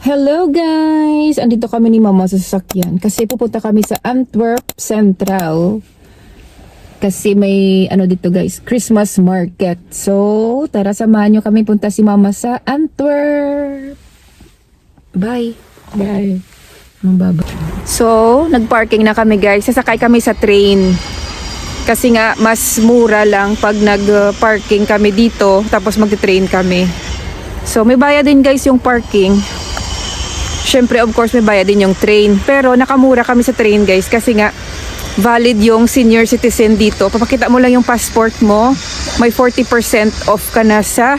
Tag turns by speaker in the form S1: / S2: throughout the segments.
S1: Hello guys! Andito kami ni Mama sa sasakyan kasi pupunta kami sa Antwerp Central. Kasi may dito guys, Christmas market. So, tara samahan nyo kami punta si Mama sa Antwerp. Bye! Bye! Baba. So, nagparking na kami guys. Sasakay kami sa train. Kasi nga, mas mura lang pag nag-parking kami dito. Tapos mag-train kami. So, may bayad din guys yung parking. Syempre, of course, may bayad din yung train. Pero nakamura kami sa train guys. Kasi nga, valid yung senior citizen dito. Papakita mo lang yung passport mo. May 40% off ka na sa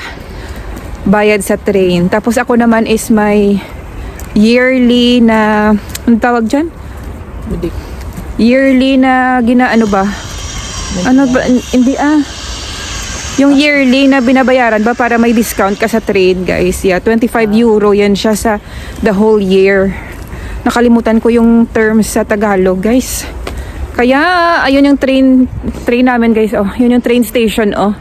S1: bayad sa train. Tapos ako naman is may yearly na, anong tawag dyan? Yearly na ano ba? Ano ba? Hindi yung yearly na binabayaran ba para may discount ka sa train guys. Yeah, 25 euro yan siya sa the whole year. Nakalimutan ko yung terms sa Tagalog guys. Kaya ayun yung train namin guys. Oh, yun yung train station oh.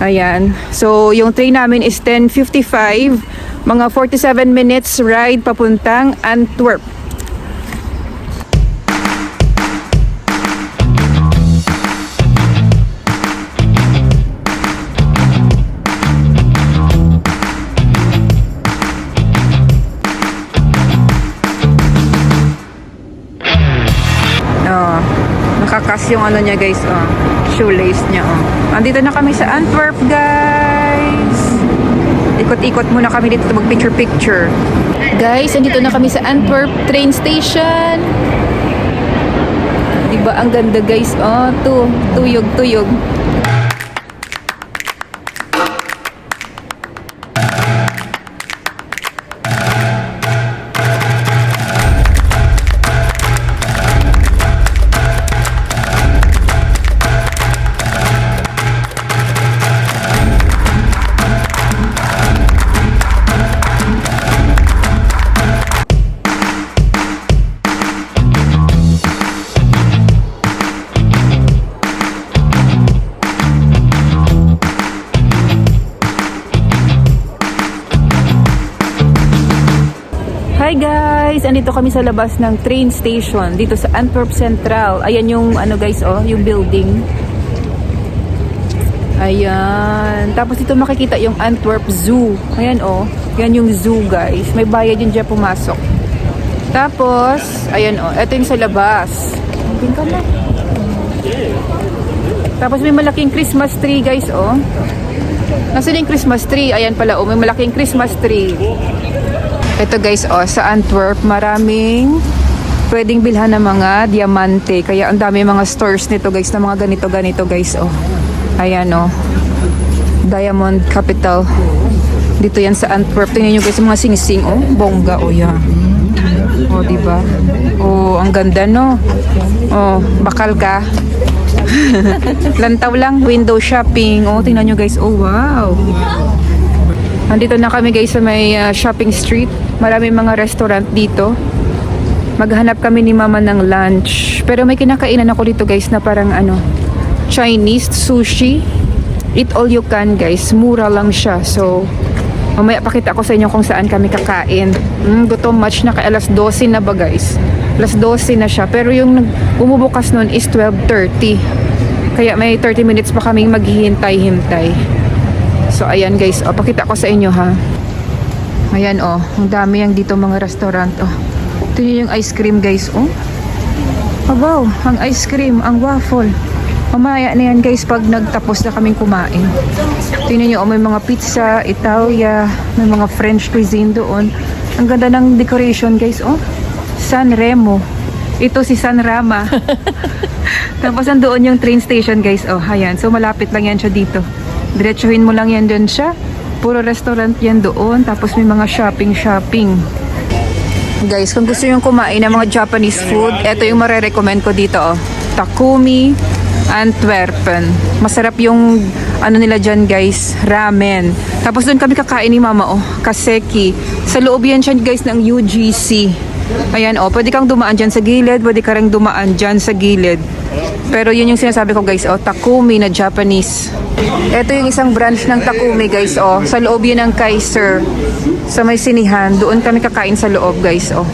S1: Ayan. So yung train namin is 10:55. Mga 47 minutes ride papuntang Antwerp. Nakakas yung ano niya guys, shoelace niya, Andito na kami sa Antwerp, guys. Ikot-ikot muna kami dito mag-picture-picture. Guys, andito na kami sa Antwerp train station. Diba ang ganda guys, tuyog-tuyog. Hi guys! Andito kami sa labas ng train station dito sa Antwerp Central. Ayan yung guys, yung building. Ayan. Tapos dito makikita yung Antwerp Zoo. Ayan yan yung zoo guys. May bayad yun dyan pumasok. Tapos, ayan ito yung sa labas. Tingnan na. Tapos may malaking Christmas tree guys Nasaan yung Christmas tree? Ayan pala may malaking Christmas tree. Ito guys, sa Antwerp, maraming pwedeng bilhan ng mga diamante. Kaya ang dami mga stores nito guys, na mga ganito guys, Ayan, Diamond Capital. Dito yan sa Antwerp. Tingnan nyo guys, mga singsing, bongga, yan. Diba? Ang ganda, no? Bakal ka. Lantaw lang, window shopping. Tingnan nyo guys, wow. Andito na kami guys sa may shopping street. Maraming mga restaurant dito. Maghanap kami ni Mama ng lunch. Pero may kinakainan ako dito guys na parang Chinese sushi. Eat all you can guys. Mura lang siya. So, mamaya pakita ko sa inyo kung saan kami kakain. Gutom much na kay alas 12 na ba guys? Alas 12 na siya. Pero yung bumubukas nun is 12:30. Kaya may 30 minutes pa kaming maghihintay-hintay. So ayan guys, pakita ko sa inyo ha. Ayan ang dami yang dito mga restaurant Ito yung ice cream guys wow, ang ice cream, ang waffle. Mamaya na yan guys pag nagtapos na kaming kumain. Tingnan nyo, may mga pizza, Italia, may mga French cuisine doon. Ang ganda ng decoration guys San Remo. Ito si San Rama. Tapos nandoon yung train station guys ayan, so malapit lang yan siya dito. Diretsuhin mo lang yan doon siya. Puro restaurant yan doon. Tapos may mga shopping. Guys, kung gusto nyo kumain ng mga Japanese food, ito yung marerecommend ko dito Takumi, Antwerpen. Masarap yung nila dyan guys, ramen. Tapos doon kami kakain ni Mama kaseki. Sa loob yan siya guys ng UGC. Ayan pwede kang dumaan dyan sa gilid. Pwede ka rin dumaan dyan sa gilid. Pero yun yung sinasabi ko guys, oh, Takumi na Japanese. Ito yung isang branch ng Takumi guys, oh. Sa loob yun ng Kaiser. Sa may sinihan. Doon kami kakain sa loob guys, oh.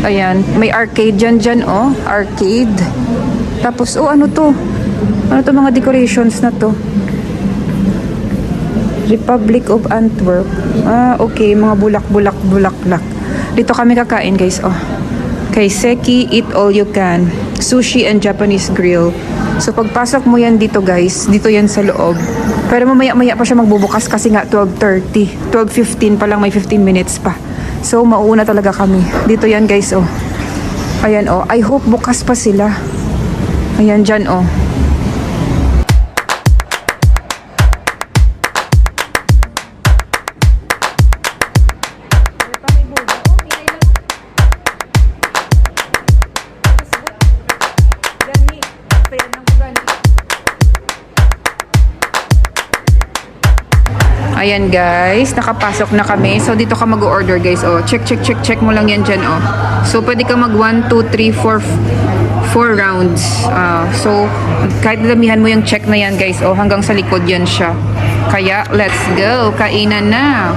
S1: Ayan. May arcade dyan, oh. Arcade. Tapos, oh, ano to? Ano to mga decorations na to? Republic of Antwerp. Ah, okay. Mga bulak-bulak-bulak-bulak. Dito kami kakain guys, oh. Kaiseki, eat all you can. Sushi and Japanese grill. So pagpasok mo yan dito guys, dito yan sa loob. Pero mamaya-maya pa siya magbubukas kasi nga 12:30. 12:15 pa lang, may 15 minutes pa. So mauuna talaga kami. Dito yan guys, oh. Ayan, oh. I hope bukas pa sila. Ayan dyan, oh. Ayan guys, nakapasok na kami. So dito ka mag-order guys, oh. Check mo lang yan dyan, oh. So pwede ka mag 1, 2, 3, 4 rounds. So kahit damihan mo yung check na yan guys, oh, hanggang sa likod yan siya. Kaya let's go, kainan na.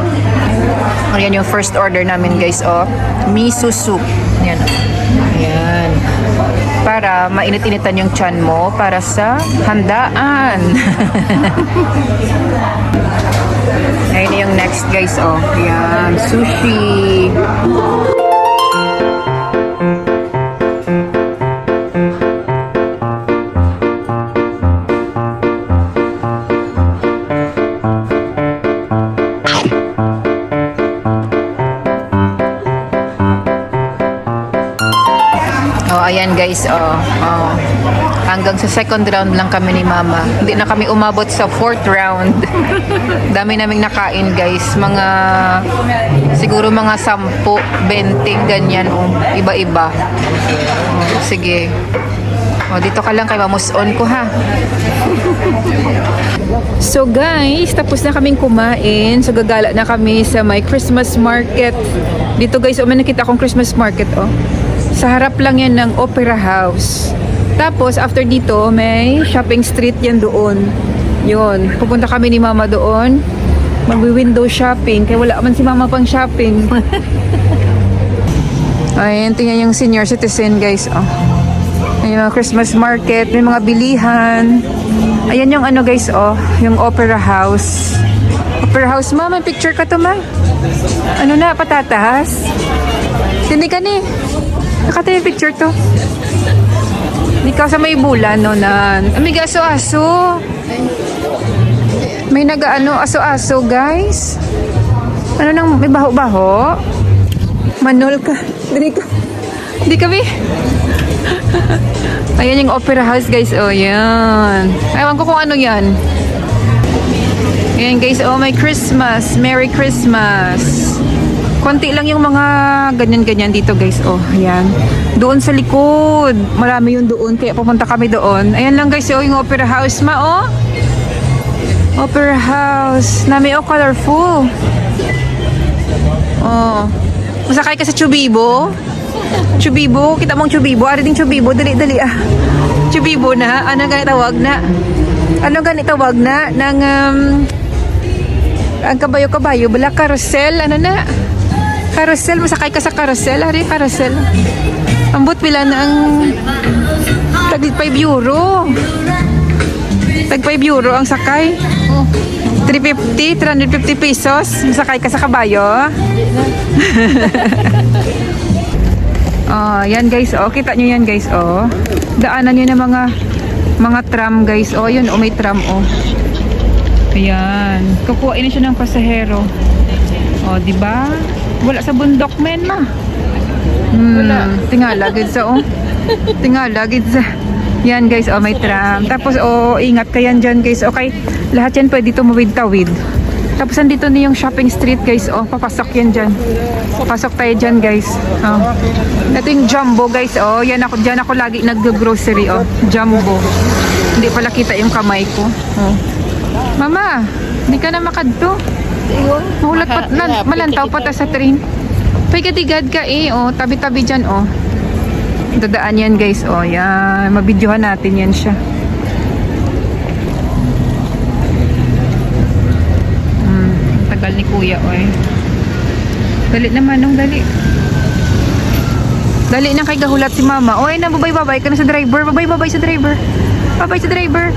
S1: Ayan yung first order namin guys, oh. Miso soup. Ayan, oh. Ayan. Para mainit-initan yung tiyan mo para sa handaan. Ayun yung next guys, oh. Ayan, sushi. Oh, ayan guys, oh. Hanggang sa second round lang kami ni Mama. Hindi na kami umabot sa fourth round. Dami naming nakain guys. Siguro mga 10, 20, ganyan. Oh. Iba-iba. Oh, sige. Oh, dito ka lang kay mamuson ko ha. So guys, tapos na kaming kumain. So gagala na kami sa may Christmas market. Dito guys, may nakita akong Christmas market, oh. Sa harap lang yan ng Opera House. Tapos, after dito, may shopping street yan doon. Yun. Pupunta kami ni Mama doon. Magwi-window shopping. Kaya wala man si Mama pang shopping. Ayan, tingnan yung senior citizen, guys. Oh. Ayan, mga Christmas market. May mga bilihan. Ayan yung ano, guys, oh. Yung Opera House. Opera House, Ma. May picture ka to, Ma. Ano na, patatas? Hindi ka ni. Nakata yung picture to. Di ka sa may bulan, no, na. Amiga, aso-aso. May nag-ano, aso-aso, guys. Ano nang, may baho-baho? Manol ka. Di kami. Ayan yung Opera House, guys. Oh, yan. Ewan ko kung ano yan. Ayan, guys. Oh, may Christmas. Merry Christmas. Konti lang yung mga ganyan-ganyan dito guys. Oh, ayan. Doon sa likod. Marami yung doon. Kaya pupunta kami doon. Ayan lang guys. Oh, yung Opera House, Ma. Oh. Opera House. Nami, oh, colorful. Oh. Masakay ka sa Chubibo. Chubibo. Kita mong Chubibo. Ari ding Chubibo. Dali-dali ah. Chubibo na. Ano ganit tawag na? Ano ganit tawag na? Nang, ang kabayo-kabayo. Bala, carousel. Ano na? Carousel, masakay ka sa carousel. Ari, carousel. Ambot pila na ang tag 5 euro. Tag 5 euro ang sakay. 350, 350 pesos. Masakay ka sa kabayo. Oh, yan guys. Oh, kita nyo yan guys. Oh. Daanan nyo na mga tram guys. Oh, yun. Oh, may tram. Oh. Ayan. Kukuhain na siya ng pasahero. Oh, di ba? Wala sa bundok men ma. Wala. Tingala gid sa oh. Tingala gid sa. Yan guys, oh may tram. Tapos oh ingat kayan diyan guys. Okay. Lahat yan pwede tumawid-tawid. Tapos andito na yung shopping street guys. Oh, papasok yan diyan. Pasok tayo diyan guys. Oh. Ito yung Jumbo guys. Oh, yan ako diyan ako lagi nag-grocery oh. Jumbo. Hindi pala kita yung kamay ko. Oh. Mama, hindi ka na makadto. Mahulat pa, malantaw pa ta sa train. Pagkatigad ka eh, oh, tabi-tabi dyan, oh. Dadaan yan guys. O, yan. Mabidyohan natin yan siya. Tagal ni kuya, oy. Dali naman, nung dali. Dali na kay gahulat si mama. Oy, na, babay-babay ka na sa driver. Babay-babay sa driver. Babay sa driver.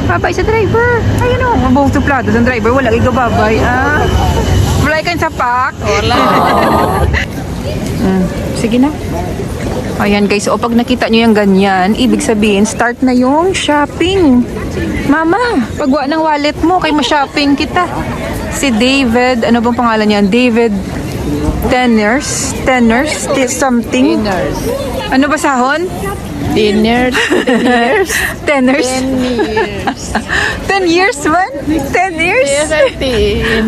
S1: Babay sa driver. Ayun o, mabuhong suplado sa driver. Wala kay babay. Ah. Wala ka sa pack. Wala. Sige na. Ayan guys, o pag nakita nyo yung ganyan, ibig sabihin, start na yung shopping. Mama, pagwa ng wallet mo, kay ma-shopping kita. Si David, ano bang pangalan niya? David Teners, something.
S2: Dinners.
S1: Ano ba sahon?
S2: Dinners.
S1: 10 years. 10
S2: 10 years.
S1: years man? 10 years?
S2: Yes,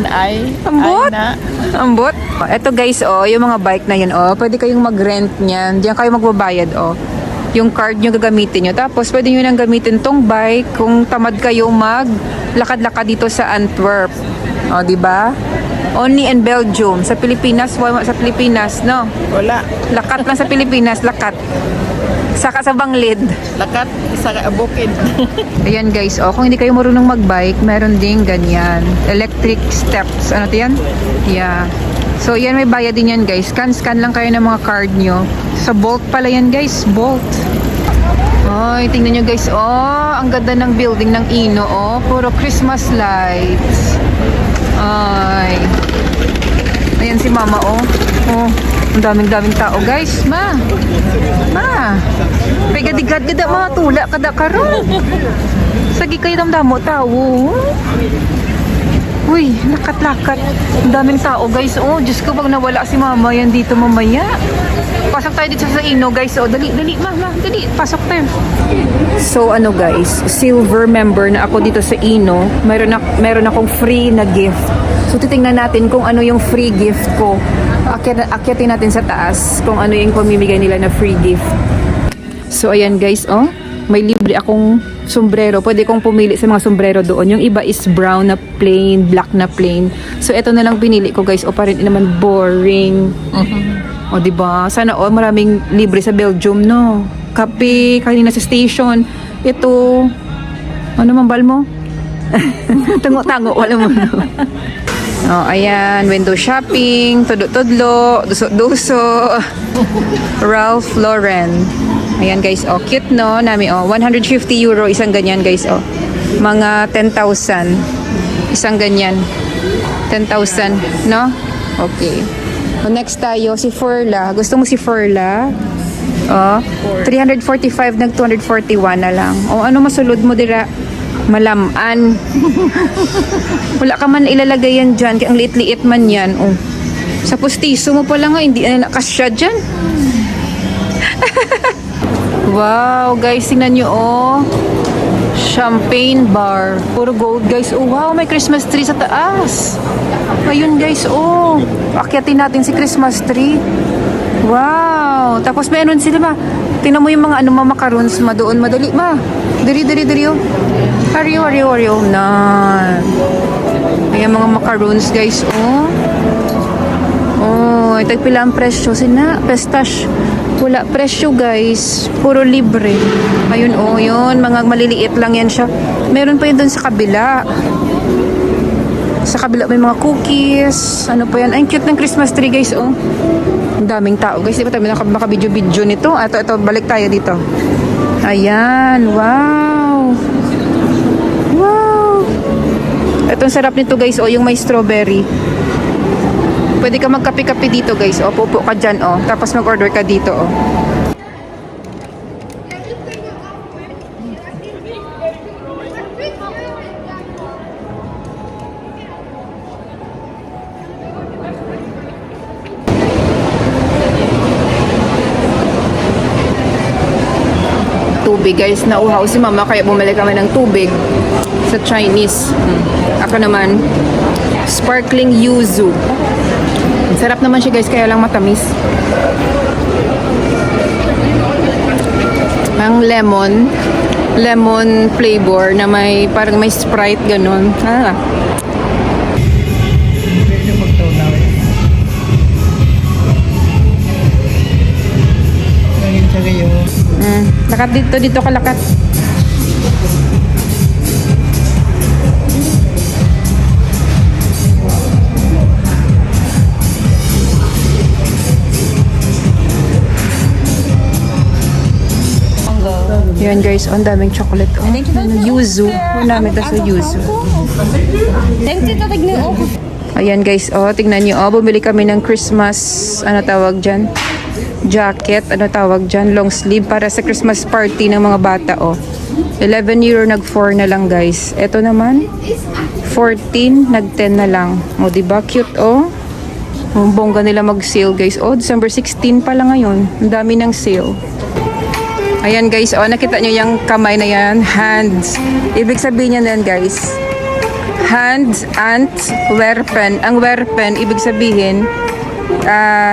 S2: ay.
S1: Ambot?
S2: Ay na.
S1: Ambot? Ito guys, oh, yung mga bike na yan, oh, pwede kayong mag-rent niyan. Diyan kayo magbabayad, oh. Yung card nyo gagamitin nyo. Tapos, pwede nyo nang gamitin tong bike kung tamad kayo mag-lakad-lakad dito sa Antwerp. Oh, di ba? Only in Belgium. Sa Pilipinas, wala sa Pilipinas, no?
S2: Wala.
S1: Lakat lang sa Pilipinas, lakat. Saka sa Banglid.
S2: Lakat sa bukid.
S1: Ayan guys, oh, kung hindi kayo marunong magbike, meron ding ganyan. Electric steps. Ano to yan? Yeah. So, yan may bayad din yan guys. Scan lang kayo ng mga card nyo. Sa Bolt pala yan guys. Bolt. Ay, tingnan nyo guys. Oh, ang ganda ng building ng Ino. Oh, puro Christmas lights. Ay. Ayan si mama, oh. Oh, ang daming tao guys. Ma. Pagadigat gada mga tula kada karon. Sagi kayo damdamo tao. Uy, lakat-lakat. Ang daming tao guys. Oh, Diyos ko, pag nawala si mama yan dito mamaya. Pasok tayo dito sa Ino guys. Oh, dali, mama, dali. Pasok tayo. So ano guys, silver member na ako dito sa Ino. Meron akong free na gift. So titingnan natin kung ano yung free gift ko. Akyatin natin sa taas kung ano yung pamimigay nila na free gift. So ayan guys, oh, may libre akong sombrero. Pwede kong pumili sa mga sombrero doon. Yung iba is brown na plain, black na plain. So ito na lang pinili ko guys. O parang naman boring. O diba? Sana maraming libre sa Belgium, no? Kape, kanina sa station. Ito, ano mambal mo? Tango-tango, wala mo. Oh, ayan, window shopping, tudlo-tudlo, duso-duso. Ralph Lauren. Ayan guys, oh, cute no? Nami, oh, 150 euro isang ganyan guys, oh. Mga 10,000 isang ganyan. 10,000, no? Okay. So, next tayo, si Furla. Gusto mo si Furla? Oh, 345 nag 241 na lang. Oh, ano masulod mo dira? Malaman. Wala ka man ilalagay yan dyan. Ang liit-liit man yan. Oh. Sa pustiso mo pala nga, hindi na nakasya dyan. Wow, guys, tingnan nyo, oh. Champagne bar. Puro gold, guys. Oh, wow, may Christmas tree sa taas. Ayun, guys, oh. Akyatin natin si Christmas tree. Wow. Tapos meron sila, ma. Tingnan mo yung mga ano, macarons, doon. Madali, ma. Diri, oh. Hurry. Na. Ayan, mga macarons, guys, oh. Oh, tagpila ang presyo. Sina, pestache. Wala presyo guys, puro libre. Ayun oh, yun, mga maliliit lang yan siya. Meron pa yun dun sa kabila. Sa kabila may mga cookies. Ano pa yan? Ay, cute ng Christmas tree guys, oh. Ang daming tao guys, di ba tayo nakabidyo-bidyo nito? Ito, balik tayo dito. Ayan, wow. Wow. Itong sarap nito guys, oh, yung may strawberry. Pwede ka magkape-kape dito guys. O, pupo ka dyan, o. Tapos mag-order ka dito, o. Tubig guys. Nauhaw si mama kaya bumili kami ng tubig sa Chinese. Ako naman, sparkling yuzu. Sarap naman siya guys, kaya lang matamis. Ang lemon flavor na may parang may Sprite ganun. Ah.
S2: Ngayon siya kayo.
S1: Lakat dito kalakat. Yan guys, ang daming chocolate. Oh. Yuzu. Ang dami ito sa yuzu. Ayan guys, oh, tingnan nyo. Oh, bumili kami ng Christmas, ano tawag dyan? Jacket, ano tawag dyan? Long sleeve para sa Christmas party ng mga bata, oh. 11 euro, nag 4 na lang guys. Ito naman, 14, nag 10 na lang. O, diba? Cute, oh. Ang bongga nila mag-sale guys. Oh, December 16 pa lang ngayon. Ang dami ng sale. Ayan guys, oh, nakita nyo yung kamay na yan, hands. Ibig sabihin yan guys, hands and werpen. Ang werpen, ibig sabihin,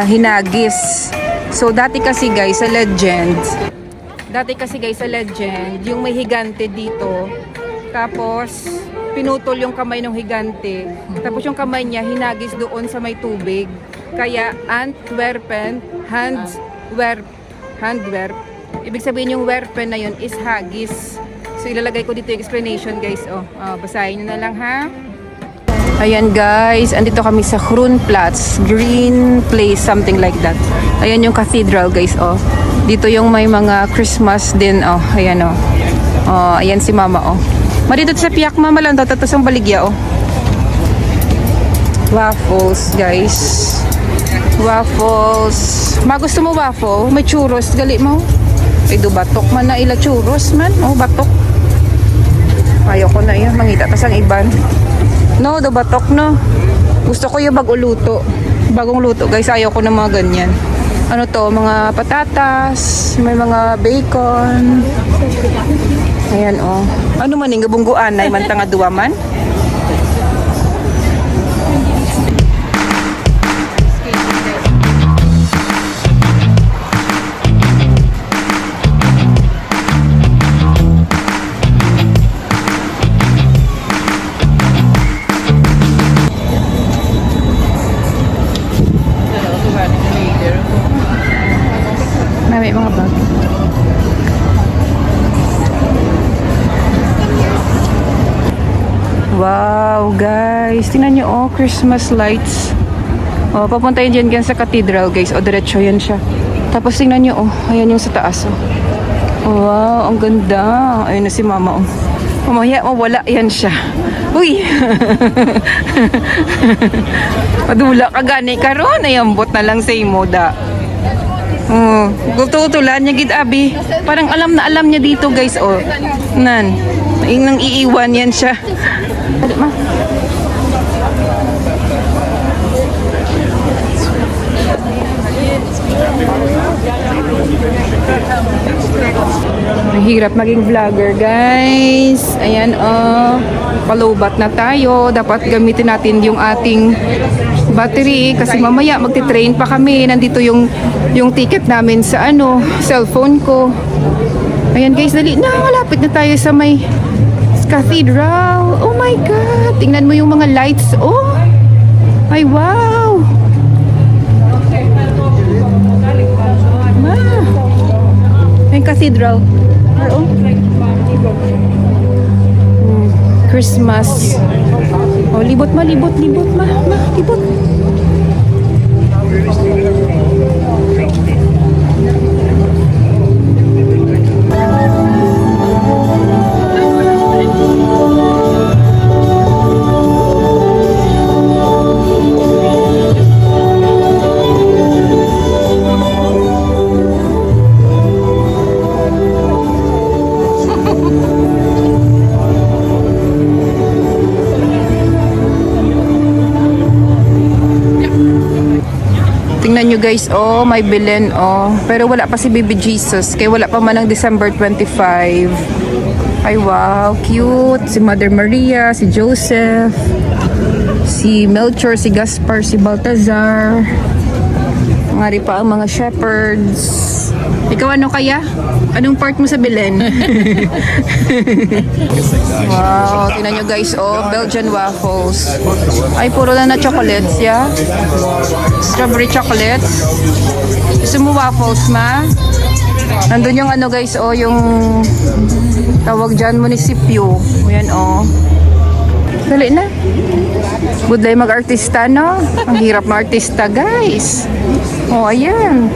S1: hinagis. So, dati kasi guys, sa legend, yung may higante dito, tapos, pinutol yung kamay ng higante, tapos yung kamay niya, hinagis doon sa may tubig. Kaya, Antwerpen, handwerp. Ibig sabihin yung werpen na yun is hagis. So ilalagay ko dito yung explanation guys. Basahin nyo na lang ha. Ayan guys, andito kami sa Groenplatz, Green Place, something like that. Ayan yung cathedral guys. Dito yung may mga Christmas din. Ayan ayan si mama. Marito sa piyak mama lang daw, tatas ang baligya. Waffles guys. Waffles. Gusto mo waffle? May churros, gali mo. Ay, do batok man na ila churros man. Batok. Ayaw ko na yan. Mangita tas ang iban. No, do batok no. Gusto ko yung bagong luto guys. Ayaw ko na mga ganyan. Ano to? Mga patatas. May mga bacon. Ayan Ano man yung gabungguan? Ay man tanga duwa man. May mga bag. Wow, guys. Tingnan nyo, Christmas lights. Papunta yun dyan sa cathedral, guys. Diretso yan siya. Tapos tingnan nyo, ayan yung sa taas, Wow, ang ganda. Ayun na si mama, Mamaya, wala yan siya. Uy! Padula ka gani karon, ayambot na lang sa imo da. Tutulan niya gid abi. Parang alam na alam niya dito guys Nan. Nang iiwan yan siya. Dali ma. Mahirap maging vlogger guys. Ayan palubat na tayo. Dapat gamitin natin yung ating battery kasi mamaya magti-train pa kami. Nandito yung ticket namin sa cellphone ko. Ayan guys, dali na. Malapit na tayo sa may cathedral. Oh my God. Tingnan mo yung mga lights. Ay wow. Yung cathedral. Christmas. Libot ma. Libot. Tingnan nyo guys, may bilin, pero wala pa si Baby Jesus, kaya wala pa man ang December 25. Ay wow, cute. Si Mother Maria, si Joseph, si Melchor, si Gaspar, si Baltazar. Ngari pa ang mga shepherds. Ikaw ano kaya? Anong part mo sa Belen? Wow, tingnan nyo guys, Belgian waffles. Ay, puro na chocolates, Strawberry chocolates. Gusto mo waffles, ma? Nandun yung ano guys, oh, yung tawag dyan, munisipyo. Ayan, oh. Dali na. Good day mag-artista, no? Ang hirap mag-artista, guys. Oh, ayan.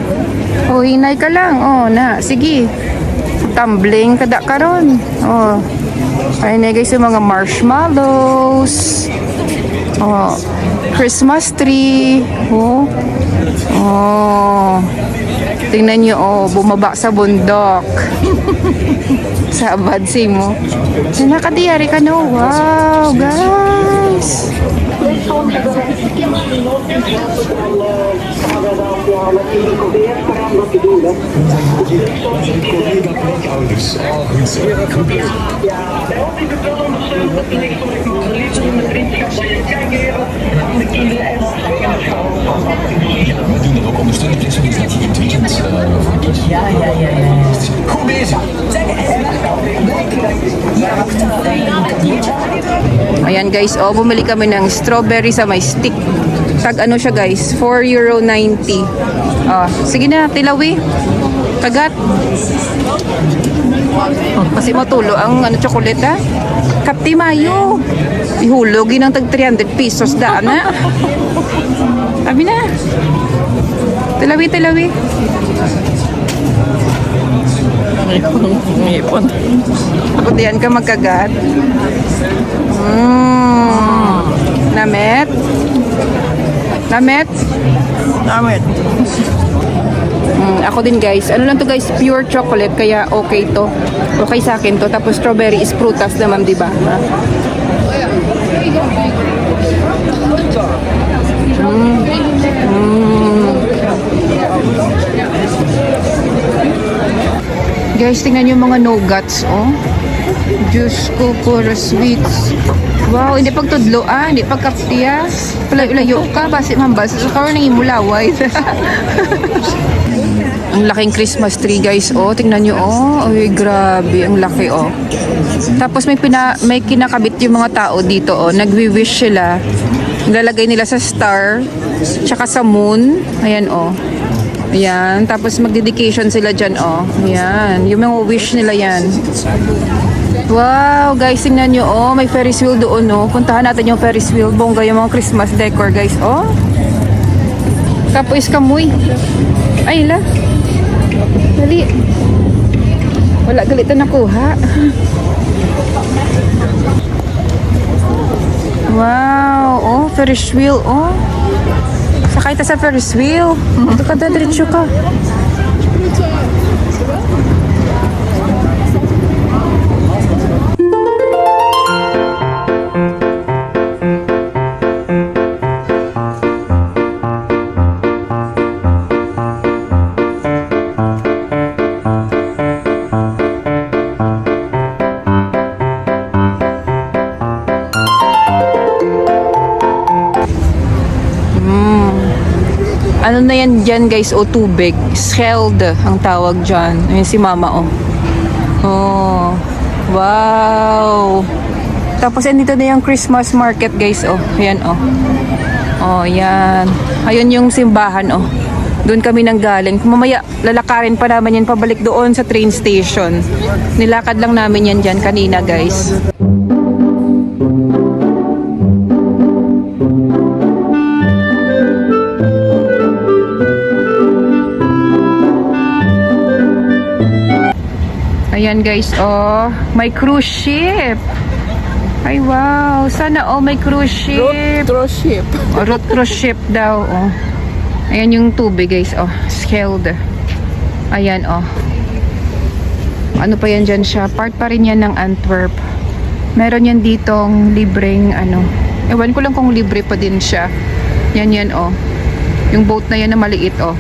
S1: Oh, hinay ka lang. Oh, na. Sige. Tumbling kada karon. Oh. Ayun na guys, yung mga marshmallows. Oh. Christmas tree. Oh. Oh. Tingnan nyo, oh, bumaba sa bundok. Sa abadsi mo. Nakadiyari ka, no? Wow, guys.
S3: We doen er ook ondersteuning legislatief in het weekend voor kies. Ja. Goed bezig.
S1: Ayan guys, oh, bumili kami ng strawberry sa may stick. Tag ano siya guys, €4.90. Oh, sige na, tilawi. Kagat. Oh, kasi matulo ang ano chocolate ha. Kapti mayo. Ihulogin ng tag 300 pesos daan na. Sabi na. Tilawi.
S2: Ngipon.
S1: Putihan ka magkagat. Namet?
S2: Namit.
S1: Ako din guys. Ano lang to guys? Pure chocolate. Kaya okay to. Okay sa akin to. Tapos strawberry is prutas naman, di ba? Guys, tingnan yung mga nuggets, oh. Diyos ko, puro sweets. Wow, hindi pagtudlo, hindi pagkaptiya. Palayo ka, basi mambas. So, karoon nang imulaway. Ang laking Christmas tree, guys, oh. Tingnan nyo, oh. Ay, grabe, ang laki, oh. Tapos may kinakabit yung mga tao dito, oh. Nagwi-wish sila. Nilalagay nila sa star, tsaka sa moon. Ayan, oh. Ayan. Tapos magdedication sila dyan, oh. Ayan. Yung mga wish nila yan. Wow, guys, tingnan nyo, oh. May Ferris wheel doon, oh. Puntahan natin yung Ferris wheel. Bongga yung mga Christmas decor, guys, oh. Tapos kamuy. Ay, la. Dali. Wala galit na nakuha. Wow, oh. Ferris wheel, oh. Sakay ta sa Ferris wheel. Ito ka, diretso ka. Ano na yan dyan guys, o tubig. Scheld ang tawag dyan. Ayun si mama, oh. Oh, wow. Tapos andito na yung Christmas market guys, oh. Ayan, oh. Oh, yan. Ayun yung simbahan, oh. Doon kami nang galing. Mamaya, lalakarin pa naman yan pabalik doon sa train station. Nilakad lang namin yan dyan kanina guys. Ayan guys, oh, may cruise ship. Ay wow, sana oh may cruise ship.
S2: Road ship.
S1: Oh, road cruise ship daw, oh. Ayan yung tubig guys, oh, Schelde. Ayan, oh. Ano pa yan dyan siya? Part pa rin yan ng Antwerp. Meron yan ditong libreng ano. Ewan ko lang kung libre pa din siya. Yan, oh. Yung boat na yan na maliit, oh.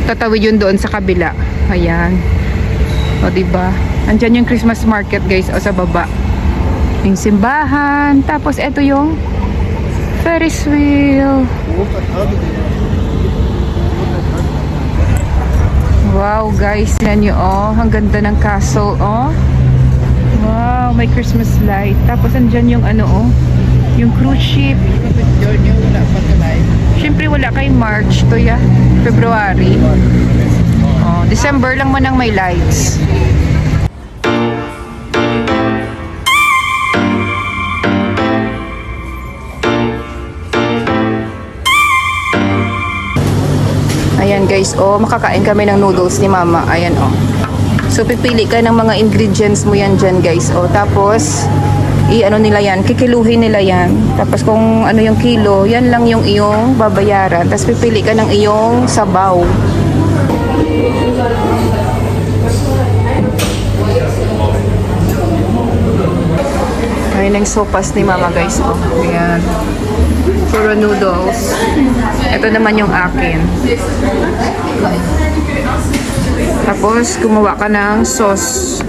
S1: Tatawid yun doon sa kabila. Ayan. O, diba? Andyan yung Christmas market, guys. O, sa baba. Yung simbahan. Tapos, eto yung Ferris wheel. Wow, guys. Tignan nyo, oh. Ang ganda ng castle, oh. Wow, may Christmas light. Tapos, andyan yung ano, oh. Yung cruise ship. Siyempre, wala kay March to, ya. February. Oh, December lang man ang may lights. Ayan guys, oh, makakain kami ng noodles ni Mama. Ayan, oh. So, pipili ka ng mga ingredients mo yan dyan, guys. Oh, tapos, i-ano nila yan, kikiluhin nila yan. Tapos, kung ano yung kilo, yan lang yung iyong babayaran. Tapos, pipili ka ng iyong sabaw. Ayan ang sopas ni Mama, guys. Oh, ayan. Puro noodles. Ito naman yung akin. Tapos, gumawa ka ng sauce.